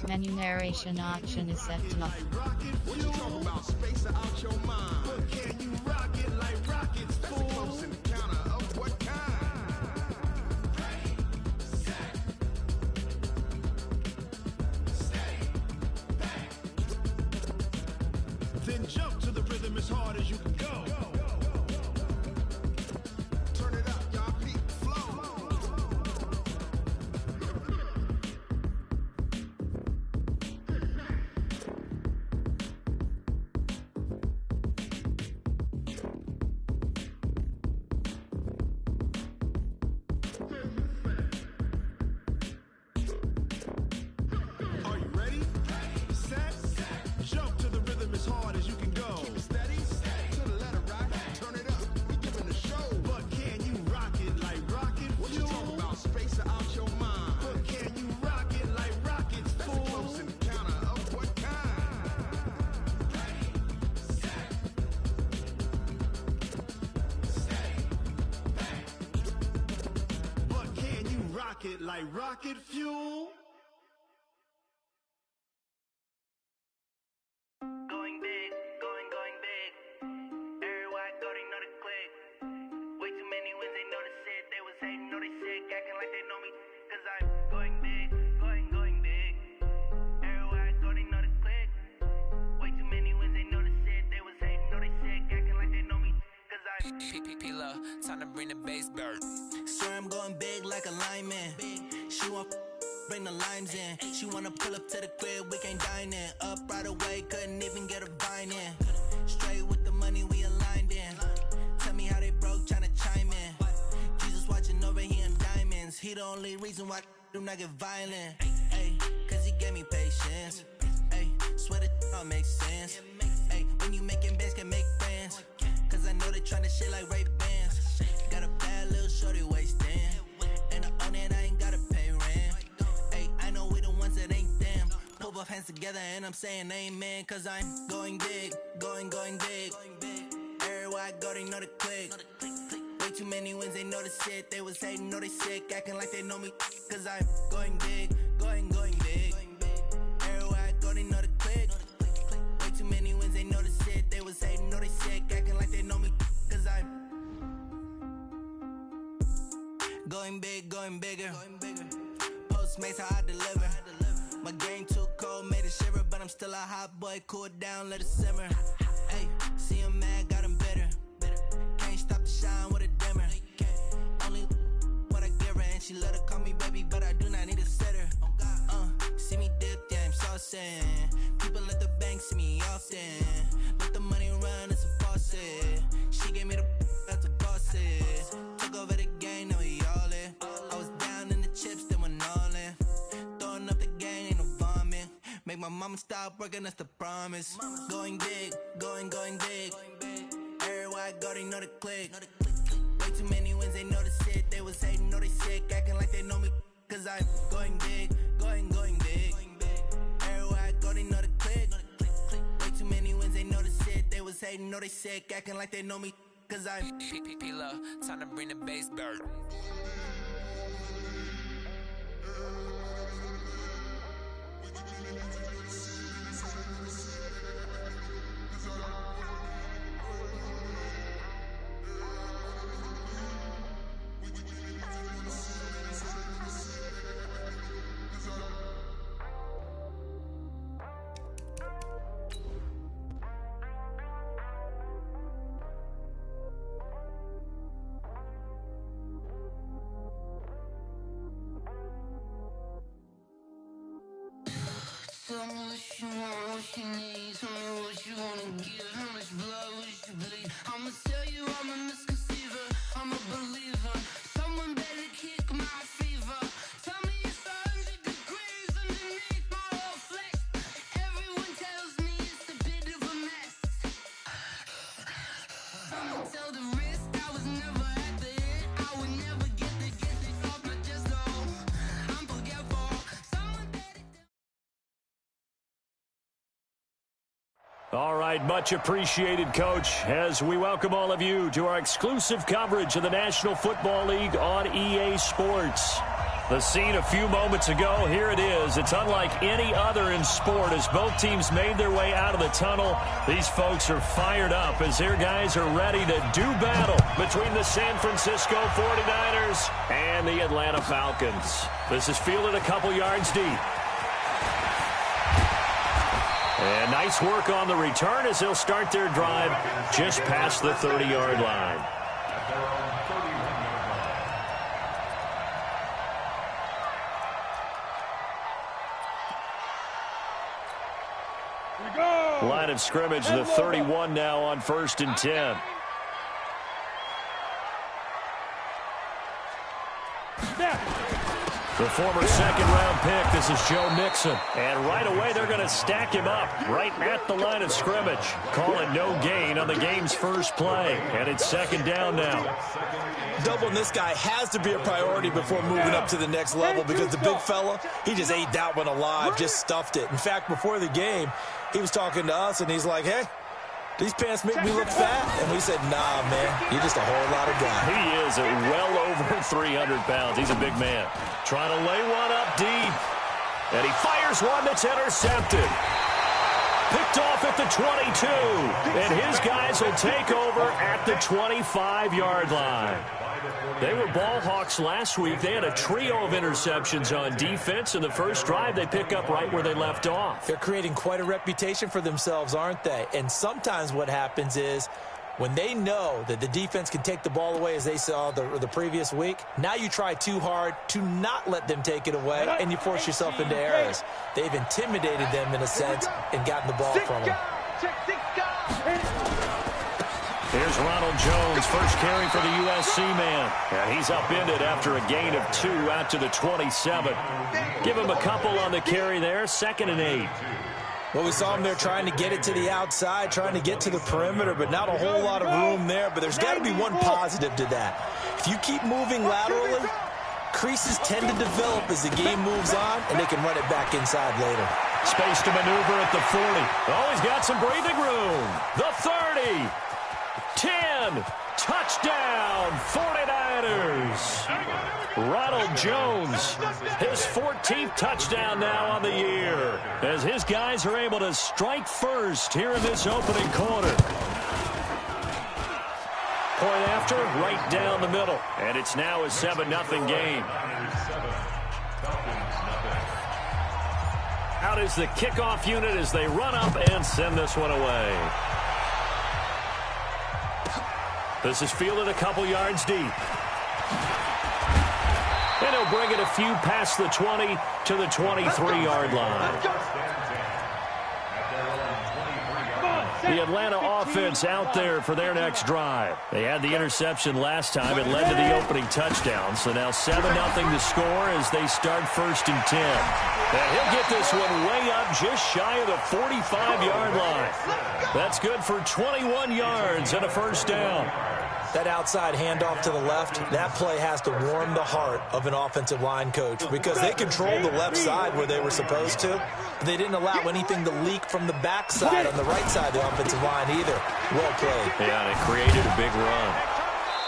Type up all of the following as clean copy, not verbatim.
Menu narration option is set to off. What you talking about? Space out your mind. But can you rock it like rockets, fool? That's a close encounter of what kind? Ready, set, stay back. Then jump to the rhythm as hard as you can go. Turn it up, y'all peak flow. Are you ready? Set, jump to the rhythm as hard as you can go. Keep it steady, to the letter right. Turn it up, we giving the show. But can you rock it like rocket? What you talking about? Space out your mind. But can you rock it like rockets, fool? That's a close encounter of what kind? Ready, set, stay back. But can you rock it like rocket fuel? Going big, going big. Everywhere I go, they know the click. Way too many wins, they know the shit. They was hating, know they sick, acting like they know me. Cause I'm going big, going big. Everywhere I go, they know the click. Way too many wins, they know the shit. They was hating, know they sick, acting like they know me. Cause I'm P-P-P-Lo, time to bring the bass bird. Swear I'm going big like a lineman. She want bring the limes in. She wanna pull up to the crib, we can't dine in. Up right away, couldn't even get a vine in. Straight with the money we aligned in. Tell me how they broke, tryna chime in. Jesus watching over here in diamonds. He the only reason why do not get violent. Ay, cause he gave me patience. Ay, swear that all makes sense. Ay, when you making bands, can make friends. Cause I know they tryna shit like Ray Bans. Got a bad little shorty wasting. And I own it, I ain't gotta pay rent. Ay, I know we the ones that ain't them. Pull both hands together and I'm saying amen. Cause I'm going big, going big. Everywhere I go, they know the click. Way too many wins, they know the shit. They was hating, know they sick, acting like they know me. Cause I'm going big, going big. Everywhere I go, they know the click. Way too many wins, they know the shit. They was hating, know they sick, acting like they know me. Cause I'm going big, going bigger. Postmates how I deliver. My game too cold, made it shiver, but I'm still a hot boy. Cool it down, let it simmer. Hey, see him mad, got him bitter. Can't stop the shine with a dimmer. Only what I give her, and she let her call me baby, but I do not need a sitter. See me dip, yeah, I'm saucing. People at the bank see me often. Let the money run, it's a faucet. She gave me the that's a boss it. Took over the game, now we all in. I was down in the chips, then went all in. Throwing up the game, ain't no vomit. Make my mama stop working, that's the promise. Going big, going big. Everywhere I go, they know the click. Way too many wins, they know the shit. They was hating, know they sick, acting like they know me. Cause I'm going big, going big. Everywhere I go, they know the click. Way too many wins, they know the shit. They was hating, know they sick, acting like they know me. Cause I'm P-P-P-Lo, time to bring the bass bird. Tell me what you want, what you need. Tell me what you wanna give. How much blood would you bleed? I'ma tell you I'm a misconceiver. I'm a believer. Someone better kick my fever. Tell me it's 100 degrees underneath my whole flesh. Everyone tells me it's a bit of a mess. I'ma tell the risk I was never at the hit. I would never get it off my chest though. I'm forgetful. Someone better. All right, much appreciated, Coach, as we welcome all of you to our exclusive coverage of the National Football League on EA Sports. The scene a few moments ago, here it is. It's unlike any other in sport as both teams made their way out of the tunnel. These folks are fired up as their guys are ready to do battle between the San Francisco 49ers and the Atlanta Falcons. This is fielded a couple yards deep. And nice work on the return as they'll start their drive just past the 30-yard line. Line of scrimmage, the 31 now on 1st and 10. The former second-round pick, this is Joe Mixon. And right away, they're going to stack him up right at the line of scrimmage. Call it no gain on the game's first play. And it's 2nd down now. Doubling this guy has to be a priority before moving up to the next level because the big fella, he just ate that one alive, just stuffed it. In fact, before the game, he was talking to us, and he's like, hey, these pants make me look fat. And we said, nah, man, you're just a whole lot of guy. He is at well over 300 pounds. He's a big man. Trying to lay one up deep. And he fires one that's intercepted. Picked off at the 22. And his guys will take over at the 25-yard line. They were ball hawks last week. They had a trio of interceptions on defense. In the first drive, they pick up right where they left off. They're creating quite a reputation for themselves, aren't they? And sometimes what happens is when they know that the defense can take the ball away, as they saw the previous week, now you try too hard to not let them take it away, and you force yourself into errors. They've intimidated them in a sense and gotten the ball from them. Here's Ronald Jones, first carry for the USC man. And he's upended after a gain of 2 out to the 27. Give him a couple on the carry there, 2nd and 8. Well, we saw him there trying to get it to the outside, trying to get to the perimeter, but not a whole lot of room there. But there's got to be one positive to that. If you keep moving laterally, creases tend to develop as the game moves on, and they can run it back inside later. Space to maneuver at the 40. Oh, he's got some breathing room. The 30. 10. Touchdown, 49ers. Ronald Jones, his 14th touchdown now on the year, as his guys are able to strike first here in this opening quarter. Point after, right down the middle. And it's now a 7-0 game. Out is the kickoff unit as they run up and send this one away. This is fielded a couple yards deep. And he'll bring it a few past the 20 to the 23-yard line. The Atlanta offense out there for their next drive. They had the interception last time. It led to the opening touchdown. So now 7-0 to score as they start 1st and 10. And he'll get this one way up just shy of the 45-yard line. That's good for 21 yards and a 1st down. That outside handoff to the left, that play has to warm the heart of an offensive line coach because they controlled the left side where they were supposed to. But they didn't allow anything to leak from the backside on the right side of the offensive line either. Well played. Yeah, and it created a big run.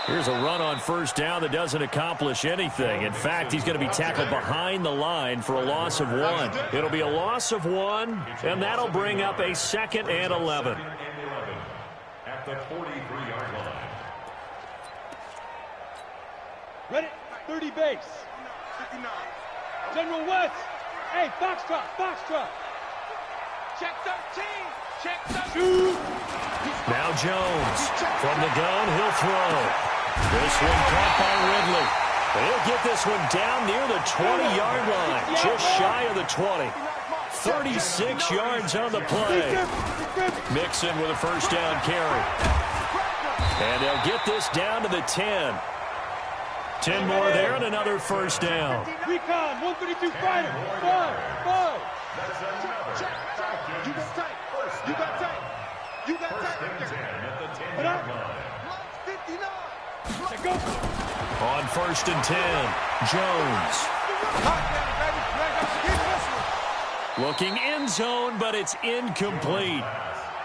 Here's a run on 1st down that doesn't accomplish anything. In fact, he's going to be tackled behind the line for a loss of 1. It'll be a loss of 1, and that'll bring up a 2nd and 11. At the 43-yard line. Ready? 30 base. 59. General West. Hey, Foxtrot, Foxtrot. Check 13. Check 13. Shoot. Now Jones. From the gun, he'll throw. This one caught by Ridley. He'll get this one down near the 20-yard line. Just shy of the 20. 36 yards on the play. Mixon with a 1st down carry. And they'll get this down to the 10. 10 more there and another 1st down. Recon, 132 fighter. 5. You got tight. You got tight. You got tight. What up? 59. Go. On 1st and 10, Jones. Looking end zone, but it's incomplete.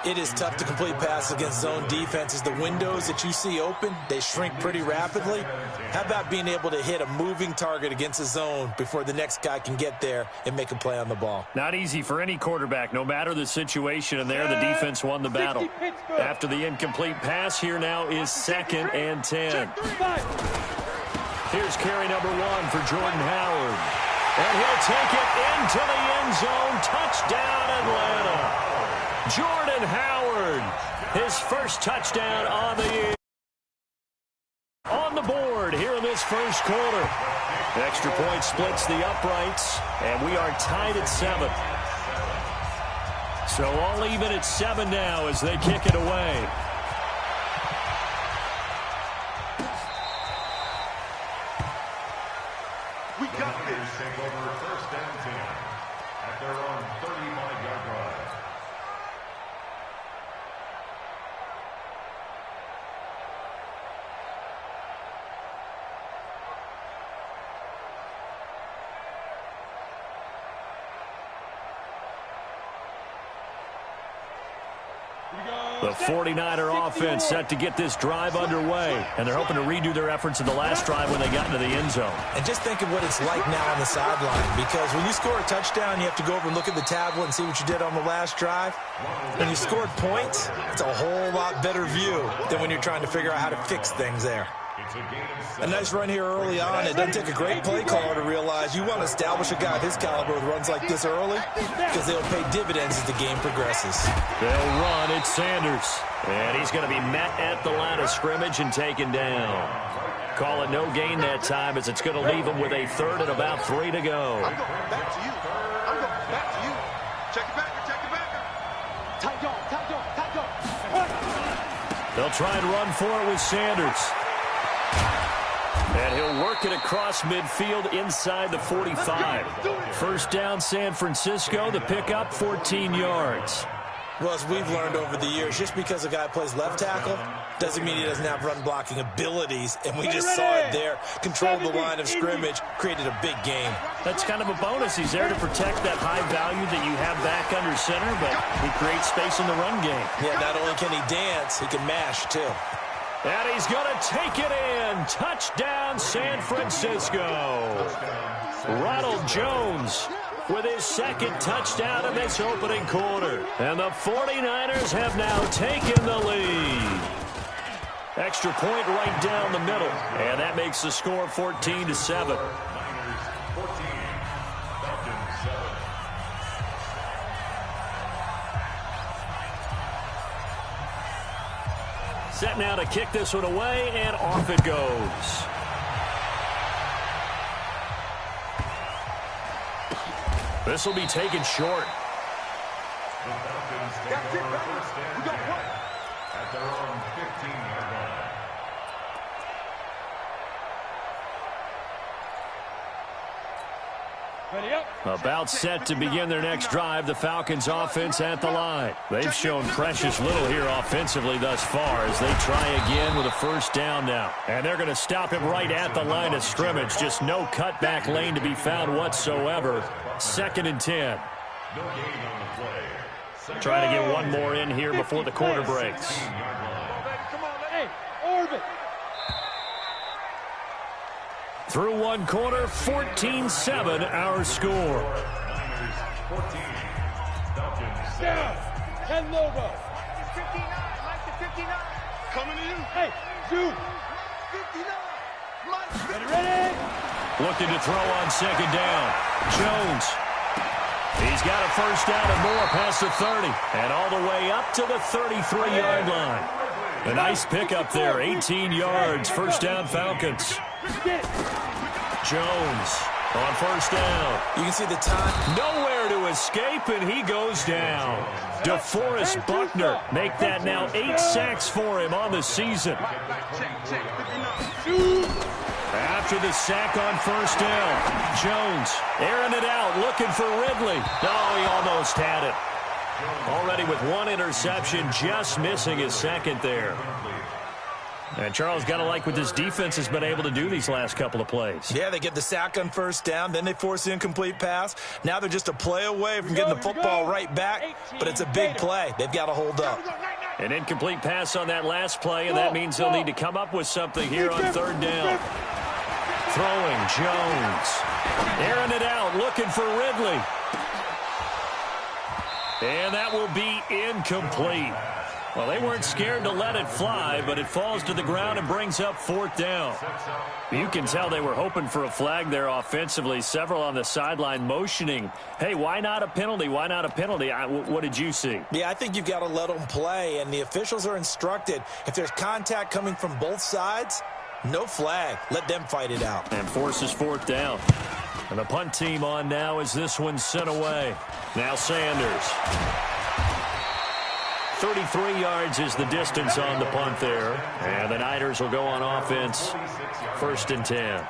It is tough to complete passes against zone defenses. The windows that you see open, they shrink pretty rapidly. How about being able to hit a moving target against a zone before the next guy can get there and make a play on the ball? Not easy for any quarterback, no matter the situation, and there the defense won the battle. After the incomplete pass, here now is 2nd and 10. Here's carry number 1 for Jordan Howard. And he'll take it into the end zone. Touchdown, Atlanta. Jordan Howard, his first touchdown on the year. On the board here in this first quarter. Extra point splits the uprights, and we are tied at 7. So all even at 7 now as they kick it away. We got this. Take over 1st and 10 at their own 35-yard line. The 49er offense set to get this drive underway, and they're hoping to redo their efforts in the last drive when they got into the end zone. And just think of what it's like now on the sideline, because when you score a touchdown, you have to go over and look at the tablet and see what you did on the last drive. When you scored points, it's a whole lot better view than when you're trying to figure out how to fix things there. A nice run here early on. It doesn't take a great play caller to realize you want to establish a guy of his caliber with runs like this early, because they'll pay dividends as the game progresses. They'll run. It's Sanders. And he's going to be met at the line of scrimmage and taken down. Call it no gain that time, as it's going to leave him with a 3rd and about 3 to go. I'm going back to you. I'm going back to you. Check it back. Check it back. Tight dog, tight dog, tight dog. They'll try and run for it with Sanders. And he'll work it across midfield inside the 45. First down, San Francisco. The pickup, 14 yards. Well, as we've learned over the years, just because a guy plays left tackle doesn't mean he doesn't have run blocking abilities. And we just saw it there. Controlled the line of scrimmage, created a big game. That's kind of a bonus. He's there to protect that high value that you have back under center, but he creates space in the run game. Yeah, not only can he dance, he can mash, too. And he's going to take it in. Touchdown, San Francisco. Ronald Jones with his 2nd touchdown in this opening quarter. And the 49ers have now taken the lead. Extra point right down the middle. And that makes the score 14-7. Set now to kick this one away, and off it goes. This will be taken short. That's it, baby. We got one. At their own 15-yard line. About set to begin their next drive, the Falcons offense at the line. They've shown precious little here offensively thus far as they try again with a 1st down now. And they're going to stop him right at the line of scrimmage. Just no cutback lane to be found whatsoever. 2nd and 10. Trying to get one more in here before the quarter breaks. Hey, orbit. Through one quarter, 14-7 our score. Down. 10 Lobo. 59. Coming to you. Hey, zoom. 59. Ready? Looking to throw on 2nd down. Jones. He's got a 1st down and more past the 30. And all the way up to the 33-yard line. A nice pickup there, 18 yards, 1st down Falcons. Jones on 1st down. You can see the time. Nowhere to escape, and he goes down. DeForest Buckner make that now 8 sacks for him on the season. After the sack on 1st down, Jones airing it out, looking for Ridley. Oh, he almost had it. Already with 1 interception, just missing his 2nd there. And Charles, got to like what this defense has been able to do these last couple of plays. Yeah, they get the sack on first down, then they force the incomplete pass. Now they're just a play away from getting the football right back, but it's a big play. They've got to hold up. An incomplete pass on that last play, and that means they'll need to come up with something here on third down. Throwing, Jones. Airing it out, looking for Ridley. And that will be incomplete. Well, they weren't scared to let it fly, but it falls to the ground and brings up fourth down. You can tell they were hoping for a flag there offensively. Several on the sideline motioning, hey, why not a penalty? Why not a penalty? What did you see? Yeah, I think you've got to let them play, and the officials are instructed. If there's contact coming from both sides, no flag. Let them fight it out. And forces fourth down. And the punt team on now as this one's sent away. Now Sanders. 33 yards is the distance on the punt there. And the Niners will go on offense. 1st and 10.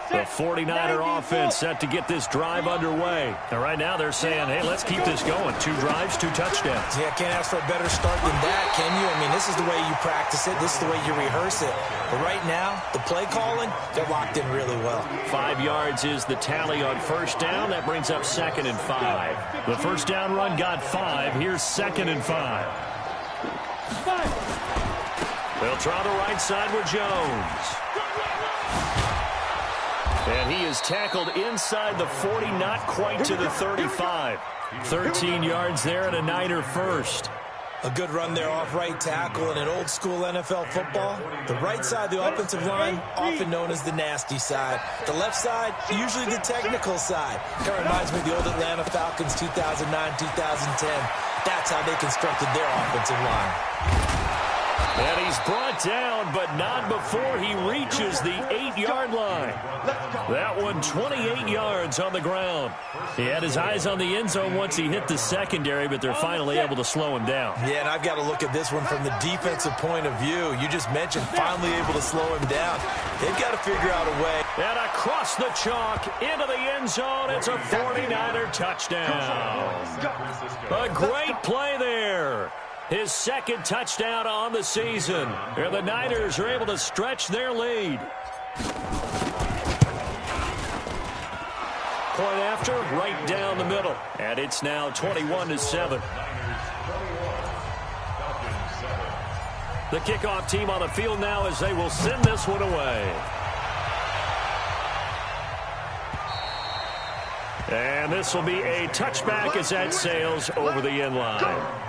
The 49er offense set to get this drive underway. And right now they're saying, hey, let's keep this going. 2 drives, 2 touchdowns. Yeah, can't ask for a better start than that, can you? I mean, this is the way you practice it. This is the way you rehearse it. But right now, the play calling, they're locked in really well. 5 yards is the tally on first down. That brings up 2nd and 5. The first down run got 5. Here's 2nd and 5. They'll try the right side with Jones. And he is tackled inside the 40, not quite to the 35. 13 yards there and a Niner first. A good run there off right tackle in an old-school NFL football. The right side of the offensive line, often known as the nasty side. The left side, usually the technical side. Kind of reminds me of the old Atlanta Falcons 2009-2010. That's how they constructed their offensive line. And he's brought down, but not before he reaches the 8-yard line. That one 28 yards on the ground. He had his eyes on the end zone once he hit the secondary, but they're finally able to slow him down. Yeah, and I've got to look at this one from the defensive point of view. You just mentioned finally able to slow him down. They've got to figure out a way. And across the chalk, into the end zone, it's a 49er touchdown. A great play there. His 2nd touchdown on the season. And the Niners are able to stretch their lead. Point after, right down the middle. And it's now 21-7. The kickoff team on the field now as they will send this one away. And this will be a touchback as that sails over the end line.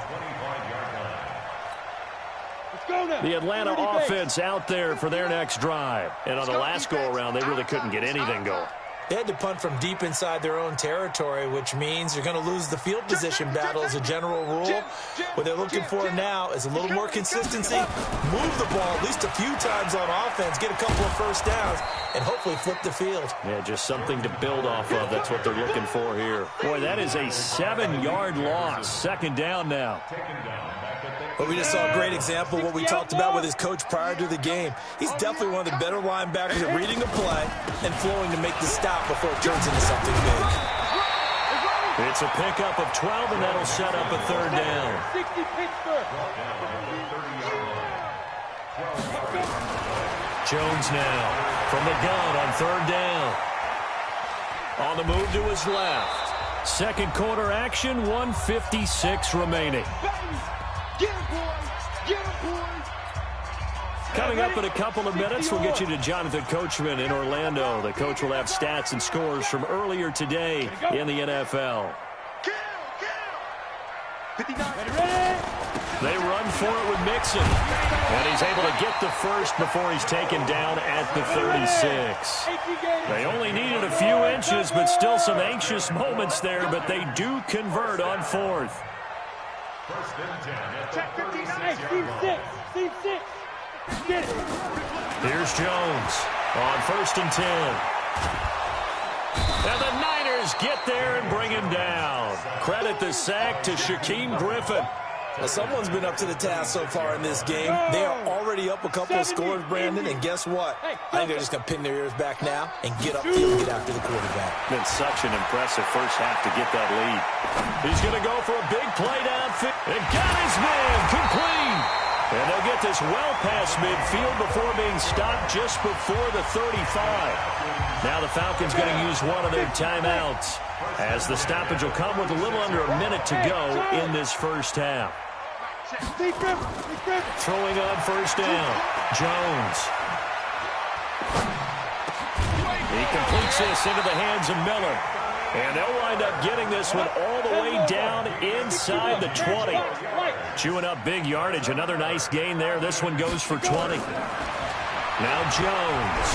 The Atlanta offense out there for their next drive. And on the last go-around, they really couldn't get anything going. They had to punt from deep inside their own territory, which means you're going to lose the field position battle as a general rule. What they're looking for now is a little more consistency, move the ball at least a few times on offense, get a couple of first downs, and hopefully flip the field. Yeah, just something to build off of. That's what they're looking for here. Boy, that is a 7-yard loss. 2nd down now. But we just saw a great example of what we talked about with his coach prior to the game. He's definitely one of the better linebackers at reading a play and flowing to make the stop before it turns into something big. It's a pickup of 12, and that'll set up a 3rd down. Jones now from the gun on 3rd down. On the move to his left. 2nd quarter action, 1:56 remaining. Coming up in a couple of minutes, we'll get you to Jonathan Coachman in Orlando. The coach will have stats and scores from earlier today in the NFL. They run for it with Mixon. And he's able to get the first before he's taken down at the 36. They only needed a few inches, but still some anxious moments there, but they do convert on 4th. Check 59. Steve 6. Get it. Here's Jones on 1st and 10. And the Niners get there and bring him down. Credit the sack to Shaquem Griffin. Well, someone's been up to the task so far in this game. They are already up a couple of scores, Brandon, and guess what? I think they're just going to pin their ears back now and get upfield and get after the quarterback. Been such an impressive first half to get that lead. He's going to go for a big play downfield. And got his man complete. And they'll get this well past midfield before being stopped just before the 35. Now the Falcons going to use one of their timeouts, as the stoppage will come with a little under a minute to go in this first half. Throwing on first down, Jones. He completes this into the hands of Miller. And they'll wind up getting this one all the way down inside the 20. Chewing up big yardage. Another nice gain there. This one goes for 20. Now Jones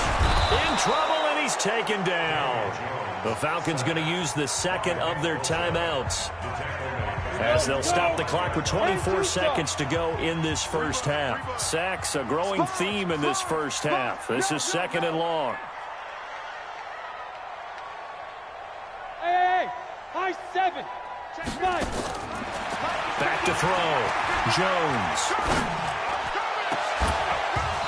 in trouble, and he's taken down. The Falcons going to use the second of their timeouts, as they'll stop the clock with 24 seconds to go in this first half. Sacks, a growing theme in this first half. This is second and long. High 7. Back to throw. Jones.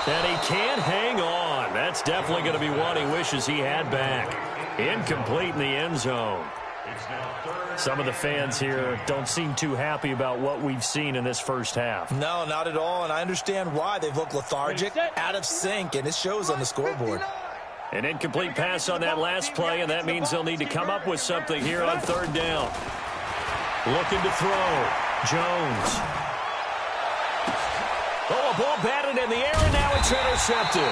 And he can't hang on. That's definitely going to be one he wishes he had back. Incomplete in the end zone. Some of the fans here don't seem too happy about what we've seen in this first half. No, not at all, and I understand why. They've looked lethargic, out of sync, and it shows on the scoreboard. An incomplete pass on that last play, and that means they'll need to come up with something here on third down. Looking to throw. Jones. Oh, a ball batted in the air, and now it's intercepted.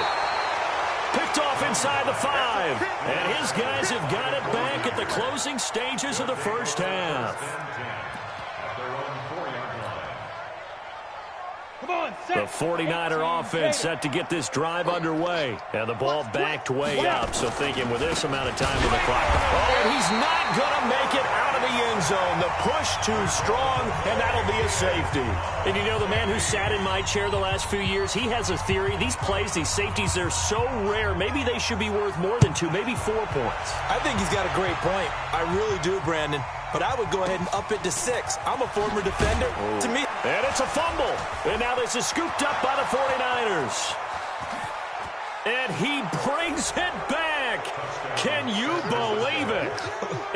Picked off inside the 5. And his guys have got it back at the closing stages of the first half. The 49er offense set to get this drive underway. And the ball backed way up, so thinking with this amount of time on the clock. Oh, and he's not going to make it out of the end zone. The push too strong, and that'll be a safety. And you know, the man who sat in my chair the last few years, he has a theory. These plays, these safeties, they're so rare. Maybe they should be worth more than 2, maybe 4 points. I think he's got a great point. I really do, Brandon. But I would go ahead and up it to 6. I'm a former defender. To me. And it's a fumble. And now this is scooped up by the 49ers. And he brings it back. Can you believe it?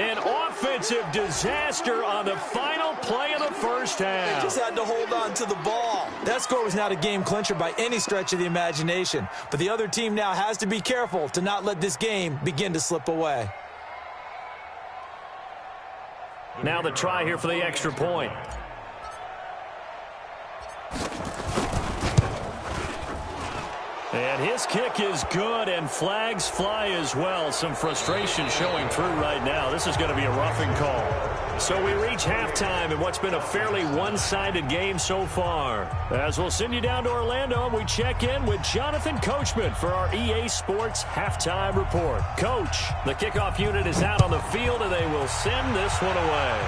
An offensive disaster on the final play of the first half. They just had to hold on to the ball. That score was not a game clincher by any stretch of the imagination. But the other team now has to be careful to not let this game begin to slip away. Now the try here for the extra point. And his kick is good, and flags fly as well. Some frustration showing through right now. This is going to be a roughing call. So we reach halftime in what's been a fairly one-sided game so far. As we'll send you down to Orlando, we check in with Jonathan Coachman for our EA Sports Halftime Report. Coach, the kickoff unit is out on the field, and they will send this one away.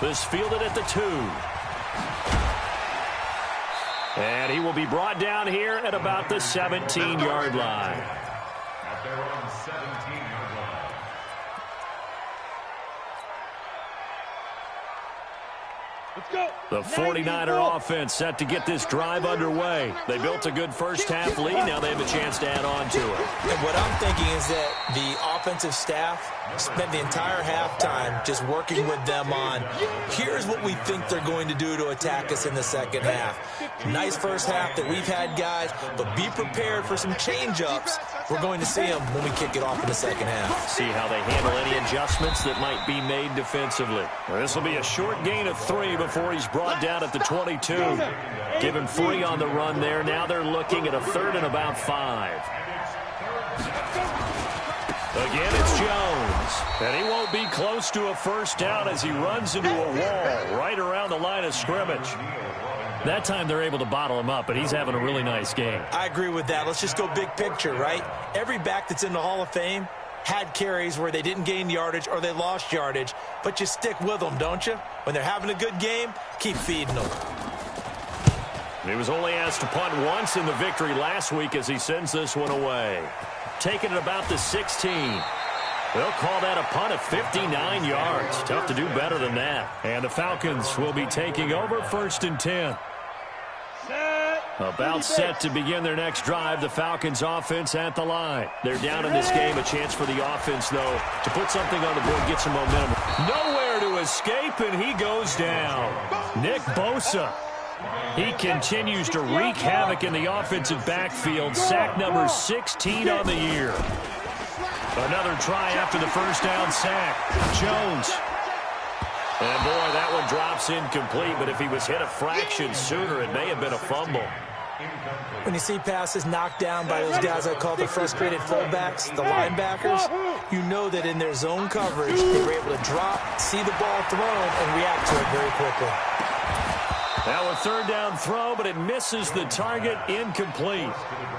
This fielded at the 2. And he will be brought down here at about the 17-yard line. At their own 17-yard line. Let's go. The 49er offense set to get this drive underway. They built a good first half lead. Now they have a chance to add on to it. And what I'm thinking is that the offensive staff spent the entire halftime just working with them on, here's what we think they're going to do to attack us in the second half. Nice first half that we've had, guys, but be prepared for some change-ups. We're going to see them when we kick it off in the second half. See how they handle any adjustments that might be made defensively. Well, this will be a short gain of 3 before he's brought down at the 22. Given free on the run there. Now they're looking at a 3rd and about 5. Again, it's Jones. And he won't be close to a first down as he runs into a wall right around the line of scrimmage. That time they're able to bottle him up, but he's having a really nice game. I agree with that. Let's just go big picture, right? Every back that's in the Hall of Fame had carries where they didn't gain yardage or they lost yardage, but you stick with them, don't you? When they're having a good game, keep feeding them. He was only asked to punt once in the victory last week as he sends this one away. Taking it about the 16. They'll call that a punt of 59 yards. Tough to do better than that. And the Falcons will be taking over 1st and 10. About set to begin their next drive. The Falcons offense at the line. They're down in this game. A chance for the offense, though, to put something on the board, get some momentum. Nowhere to escape, and he goes down. Nick Bosa. He continues to wreak havoc in the offensive backfield. Sack number 16 on the year. Another try after the first down sack. Jones. And, boy, that one drops incomplete, but if he was hit a fraction sooner, it may have been a fumble. When you see passes knocked down by those guys I call the frustrated fullbacks, the linebackers, you know that in their zone coverage, they were able to drop, see the ball thrown, and react to it very quickly. Now a 3rd down throw, but it misses the target, incomplete.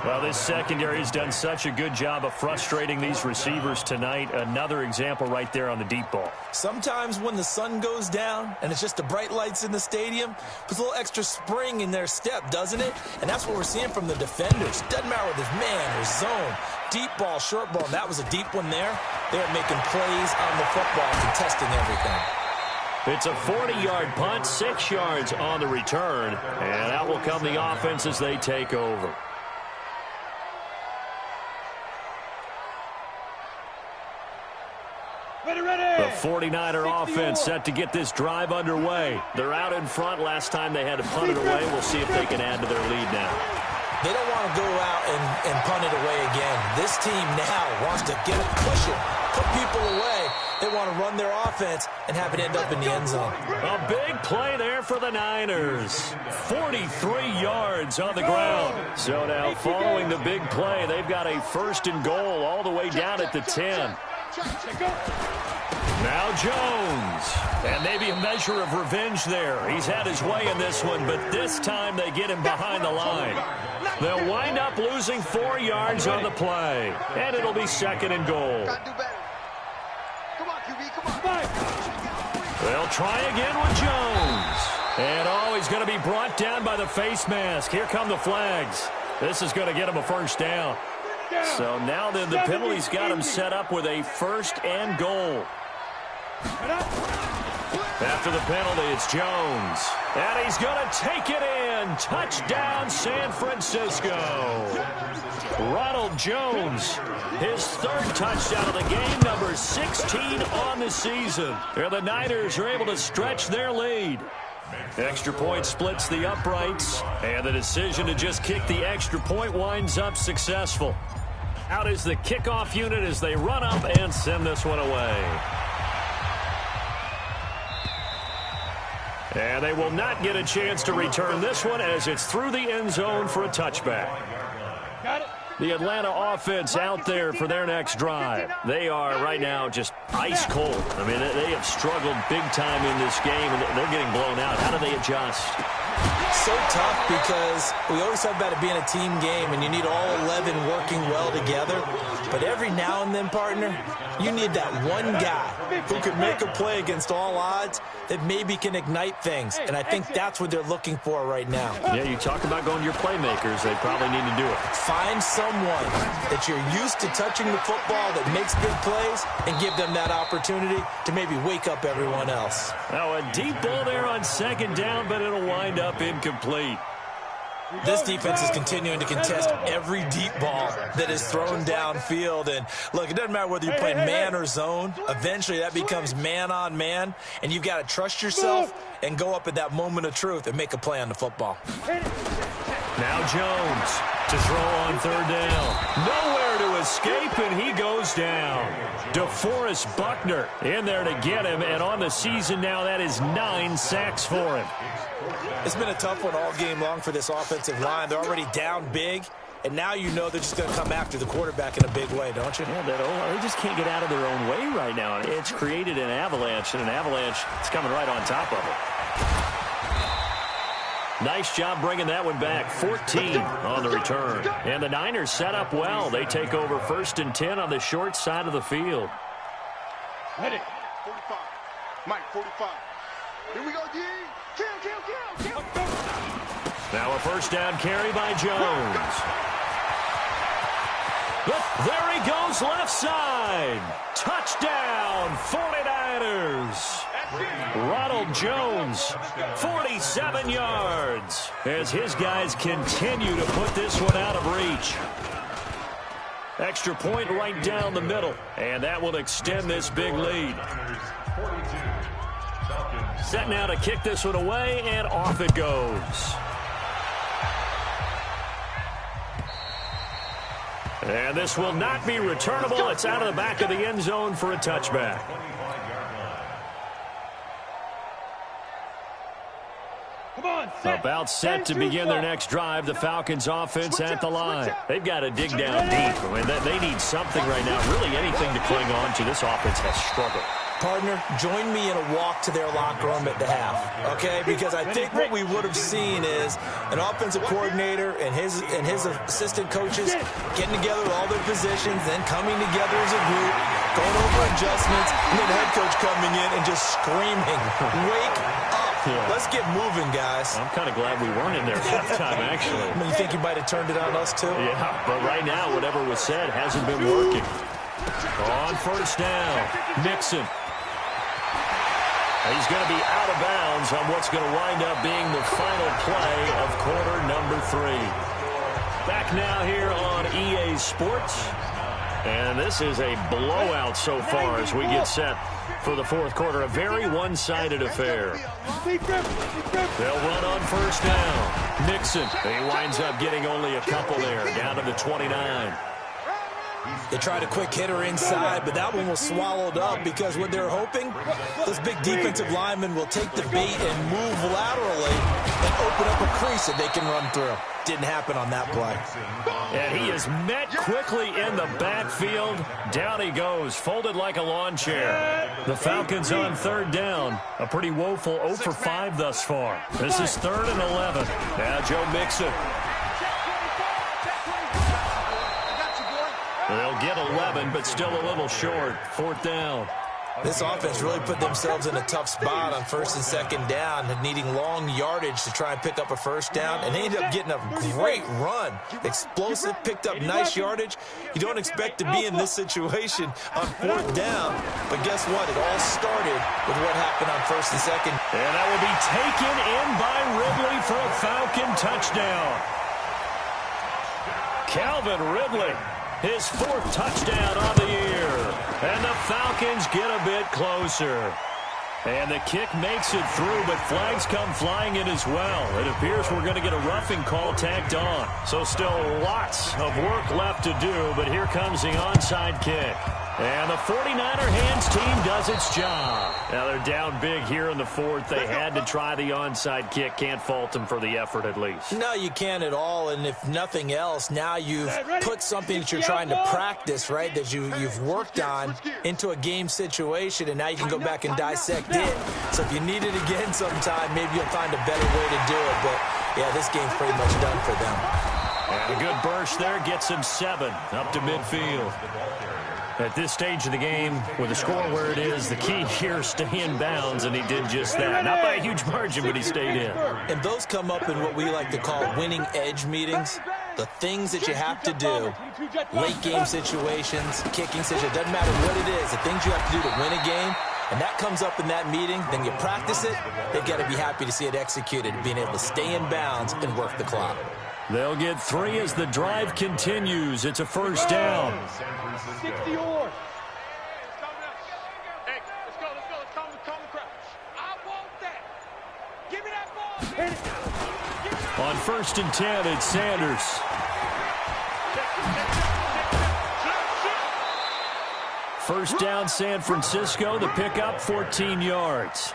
Well, this secondary has done such a good job of frustrating these receivers tonight. Another example right there on the deep ball. Sometimes when the sun goes down and it's just the bright lights in the stadium, puts a little extra spring in their step, doesn't it? And that's what we're seeing from the defenders. Doesn't matter whether it's man or zone, deep ball, short ball. And that was a deep one there. They're making plays on the football, contesting everything. It's a 40-yard punt, 6 yards on the return, and out will come the offense as they take over. The 49er offense set to get this drive underway. They're out in front. Last time they had to punt it away. We'll see if they can add to their lead now. They don't want to go out and punt it away again. This team now wants to get it, push it, put people away. They want to run their offense and have it end up in the end zone. A big play there for the Niners. 43 yards on the ground. So now following the big play, they've got a 1st and goal all the way down at the 10. Now Jones. And maybe a measure of revenge there. He's had his way in this one, but this time they get him behind the line. They'll wind up losing 4 yards on the play. And it'll be 2nd and goal. They'll try again with Jones. And, he's going to be brought down by the face mask. Here come the flags. This is going to get him a 1st down. So now then the penalty's got him set up with a 1st and goal. After the penalty, it's Jones. And he's going to take it in. Touchdown, San Francisco. Ronald Jones, his 3rd touchdown of the game, number 16 on the season. And the Niners are able to stretch their lead. Extra point splits the uprights, and the decision to just kick the extra point winds up successful. Out is the kickoff unit as they run up and send this one away. And they will not get a chance to return this one as it's through the end zone for a touchback. Got it. The Atlanta offense out there for their next drive. They are right now just ice cold. I mean, they have struggled big time in this game, and they're getting blown out. How do they adjust? So tough because we always talk about it being a team game, and you need all 11 working well together. But every now and then, partner, you need that one guy who can make a play against all odds that maybe can ignite things. And I think that's what they're looking for right now. Yeah, you talk about going to your playmakers. They probably need to do it. Find someone that you're used to touching the football that makes big plays and give them that opportunity to maybe wake up everyone else. Now a deep ball there on 2nd down, but it'll wind up incomplete. This defense is continuing to contest every deep ball that is thrown downfield. And, look, it doesn't matter whether you're playing man or zone. Eventually that becomes man on man, and you've got to trust yourself and go up at that moment of truth and make a play on the football. Now Jones to throw on 3rd down. Nowhere to escape, and he goes down. DeForest Buckner in there to get him, and on the season now that is 9 sacks for him. It's been a tough one all game long for this offensive line. They're already down big, and now you know they're just going to come after the quarterback in a big way, don't you? Yeah, they just can't get out of their own way right now. It's created an avalanche, and an avalanche is coming right on top of it. Nice job bringing that one back. 14 on the return. And the Niners set up well. They take over 1st and 10 on the short side of the field. Ready. 45. Mike, 45. Here we go, D. Kill. Now a 1st down carry by Jones. The There he goes left side. Touchdown, 49ers. Ronald Jones, 47 yards, as his guys continue to put this one out of reach. Extra point right down the middle, and that will extend this big lead. Set now to kick this one away, and off it goes. And this will not be returnable. It's out of the back of the end zone for a touchback. About set to begin their next drive, the Falcons offense at the line. They've got to dig down deep. I mean, they need something right now, really anything to cling on to. This offense has struggled. Partner, join me in a walk to their locker room at the half, okay? Because I think what we would have seen is an offensive coordinator and his assistant coaches getting together with all their positions, then coming together as a group, going over adjustments, and then the head coach coming in and just screaming, "Wake up. Let's get moving, guys." I'm kind of glad we weren't in there at halftime, actually. I mean, you think he might have turned it on us, too? Yeah, but right now, whatever was said hasn't been working. On first down, Mixon. He's going to be out of bounds on what's going to wind up being the final play of quarter number 3. Back now here on EA Sports. And this is a blowout so far as we get set for the fourth quarter. A very one-sided affair. They'll run on first down. Mixon. He winds up getting only a couple there, down to the 29. They tried a quick hitter inside, but that one was swallowed up because what they're hoping, those big defensive linemen will take the bait and move laterally and open up a crease that they can run through. Didn't happen on that play. And he is met quickly in the backfield. Down he goes, folded like a lawn chair. The Falcons on third down. A pretty woeful 0 for 5 thus far. This is 3rd and 11. Now Joe Mixon. They'll get 11, but still a little short. 4th down. This offense really put themselves in a tough spot on 1st and 2nd down, needing long yardage to try and pick up a first down, and they ended up getting a great run. Explosive, picked up nice yardage. You don't expect to be in this situation on 4th down, but guess what? It all started with what happened on 1st and 2nd. And that will be taken in by Ridley for a Falcon touchdown. Calvin Ridley. His 4th touchdown on the year. And the Falcons get a bit closer. And the kick makes it through, but flags come flying in as well. It appears we're going to get a roughing call tacked on. So still lots of work left to do, but here comes the onside kick. And the 49er hands team does its job. Now they're down big here in the 4th. They had to try the onside kick. Can't fault them for the effort at least. No, you can't at all. And if nothing else, now you've put something that you're trying to practice, right, that you've worked on into a game situation, and now you can go back and dissect it. So if you need it again sometime, maybe you'll find a better way to do it. But, yeah, this game's pretty much done for them. And a good burst there gets him 7 up to midfield. At this stage of the game, with the score where it is, the key here is stay in bounds, and he did just that. Not by a huge margin, but he stayed in. And those come up in what we like to call winning edge meetings. The things that you have to do, late game situations, kicking situations, doesn't matter what it is, the things you have to do to win a game, and that comes up in that meeting, then you practice it, they've got to be happy to see it executed, being able to stay in bounds and work the clock. They'll get 3 as the drive continues. It's a first down. 60 yours. Hey, let's go. Let's calm the crowd. I want that. Give me that ball. On 1st and 10, it's Sanders. First down, San Francisco. The pickup, 14 yards.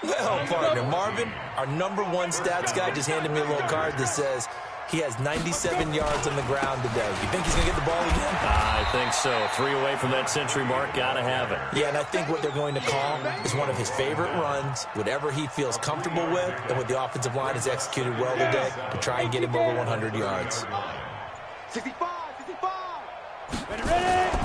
Well, partner, Marvin, our #1 stats guy, just handed me a little card that says he has 97 yards on the ground today. You think he's going to get the ball again? I think so. 3 away from that century mark. Got to have it. Yeah, and I think what they're going to call is one of his favorite runs, whatever he feels comfortable with, and what the offensive line has executed well today to try and get him over 100 yards. 65. Ready.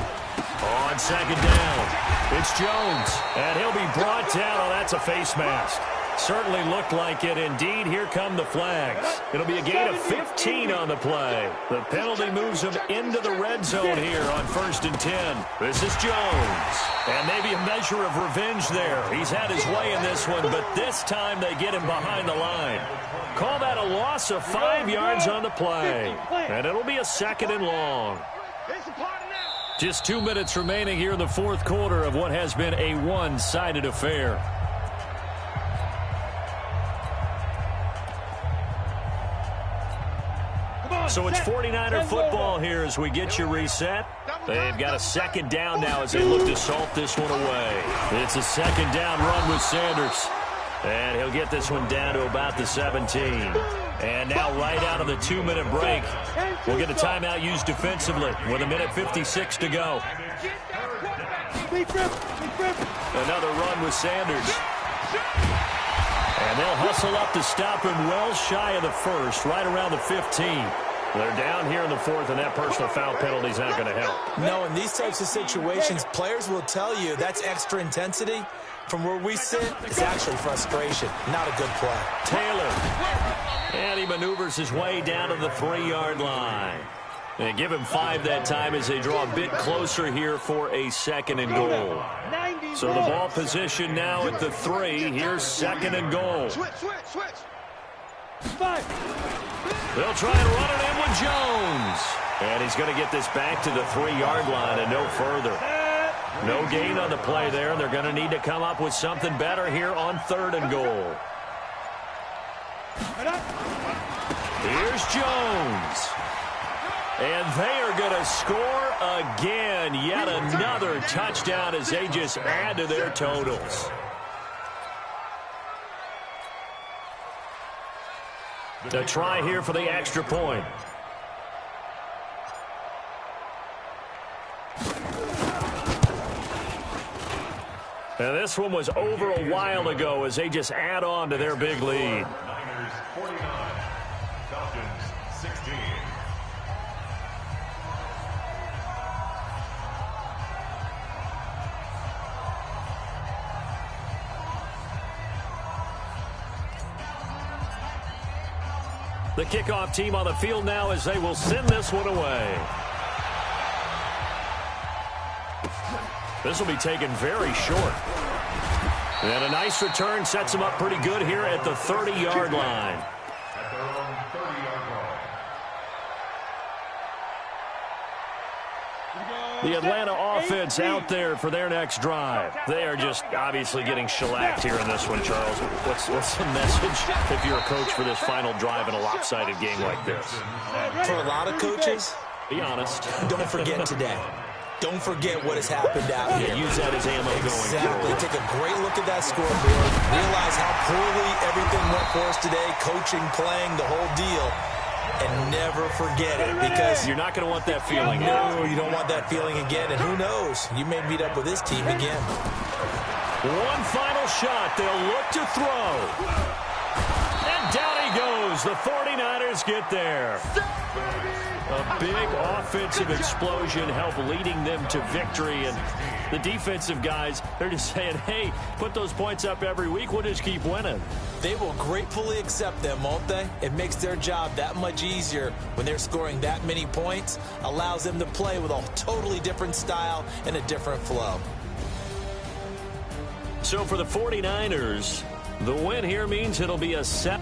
On 2nd down, it's Jones, and he'll be brought down. Oh, that's a face mask. Certainly looked like it. Indeed, here come the flags. It'll be a gain of 15 on the play. The penalty moves him into the red zone here on 1st and 10. This is Jones. And maybe a measure of revenge there. He's had his way in this one, but this time they get him behind the line. Call that a loss of 5 yards on the play. And it'll be a 2nd and long. Just 2 minutes remaining here in the 4th quarter of what has been a one-sided affair. So it's 49er football here as we get you reset. They've got a 2nd down now as they look to salt this one away. It's a 2nd down run with Sanders. And he'll get this one down to about the 17. And now right out of the 2-minute break, we'll get a timeout used defensively with 1:56 to go. Another run with Sanders. And they'll hustle up to stop him well shy of the 1st, right around the 15. They're down here in the 4th, and that personal foul penalty is not going to help. No, in these types of situations, players will tell you that's extra intensity. From where we sit, it's actually frustration, not a good play. Taylor. And he maneuvers his way down to the 3-yard line. And give him 5 that time as they draw a bit closer here for a 2nd and goal. So the ball position now at the 3. Here's 2nd and goal. They'll try and run it in with Jones. And he's going to get this back to the 3-yard line and no further. No gain on the play there. They're going to need to come up with something better here on 3rd and goal. Here's Jones. And they are going to score again. Yet another touchdown as they just add to their totals. A try here for the extra point. And this one was over a while ago as they just add on to their big lead. Niners 49, Falcons 16. The kickoff team on the field now as they will send this one away. This will be taken very short. And a nice return sets them up pretty good here at the 30-yard line. At their own 30-yard line. The Atlanta offense out there for their next drive. They are just obviously getting shellacked here in this one, Charles. What's the message if you're a coach for this final drive in a lopsided game like this? For a lot of coaches, be honest. Don't forget today. Don't forget what has happened out here. Use that as ammo going forward. Take a great look at that scoreboard. Realize how poorly everything went for us today. Coaching, playing, the whole deal. And never forget it, because you're not going to want that feeling. No, you don't want that feeling again. And who knows? You may meet up with this team again. One final shot. They'll look to throw. And down he goes. The 49ers get there. A big offensive explosion helped leading them to victory. And the defensive guys, they're just saying, hey, put those points up every week. We'll just keep winning. They will gratefully accept them, won't they? It makes their job that much easier when they're scoring that many points. Allows them to play with a totally different style and a different flow. So for the 49ers, the win here means it'll be a 7.